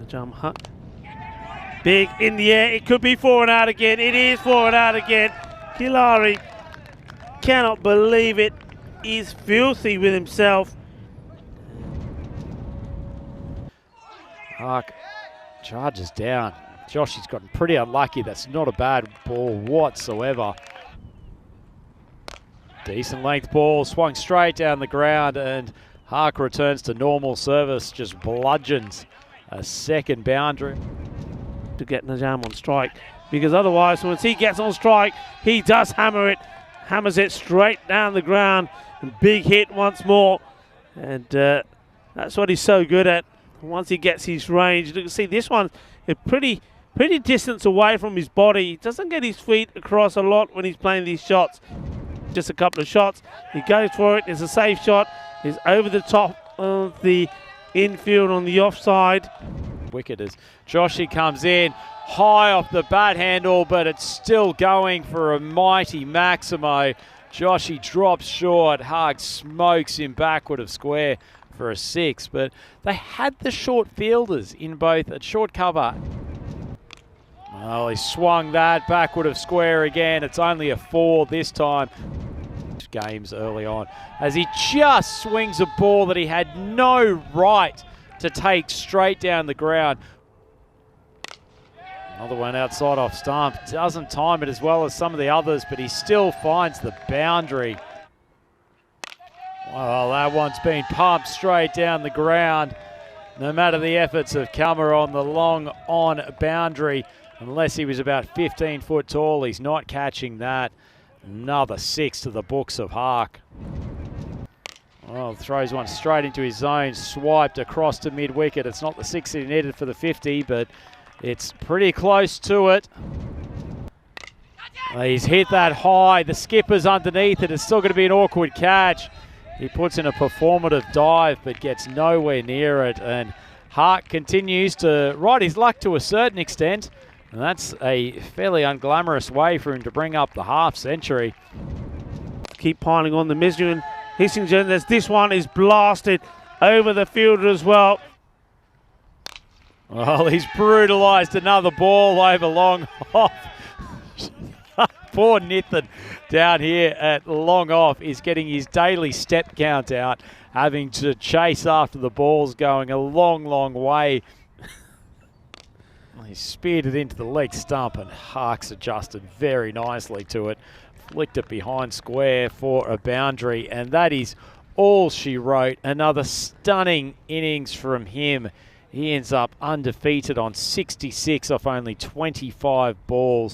Najam Haque. Big in the air. It could be 4 and out again. It is 4 and out again. Kilari cannot believe it. He's filthy with himself. Haque charges down. Josh, he's gotten pretty unlucky. That's not a bad ball whatsoever. Decent length ball, swung straight down the ground, and Haque returns to normal service, just bludgeons a second boundary. To get Najam on strike, because otherwise once he gets on strike, he does hammer it, hammers it straight down the ground, and big hit once more. And that's what he's so good at. Once he gets his range, you can see this one is pretty distance away from his body. He doesn't get his feet across a lot when he's playing these shots. Just a couple of shots, he goes for it. It's a safe shot. He's over the top of the infield on the offside. Wicket as Joshy comes in high off the bat handle, but it's still going for a mighty Maximo. Joshy drops short. Haque smokes him backward of square for a 6, but they had the short fielders in both at short cover. Well, he swung that backward of square again. It's only a 4 this time. Games early on, as he just swings a ball that he had no right to take straight down the ground. Another one outside off stump. Doesn't time it as well as some of the others, but he still finds the boundary. Well, that one's been pumped straight down the ground. No matter the efforts of Kummer on the long on boundary, unless he was about 15 foot tall, he's not catching that. Another 6 to the books of Haque. Well, throws one straight into his zone, swiped across to mid-wicket. It's not the 6 that he needed for the 50, but it's pretty close to it. He's hit that high. The skipper's underneath it. It's still going to be an awkward catch. He puts in a performative dive, but gets nowhere near it. And Haque continues to ride his luck to a certain extent. And that's a fairly unglamorous way for him to bring up the half century. Keep piling on the misery and Hissingen as this one is blasted over the fielder as well. Well, he's brutalised another ball over long off. Poor Nithan down here at long off is getting his daily step count out, having to chase after the balls going a long, long way. He speared it into the leg stump, and Haque's adjusted very nicely to it. Flicked it behind square for a boundary, and that is all she wrote. Another stunning innings from him. He ends up undefeated on 66 off only 25 balls.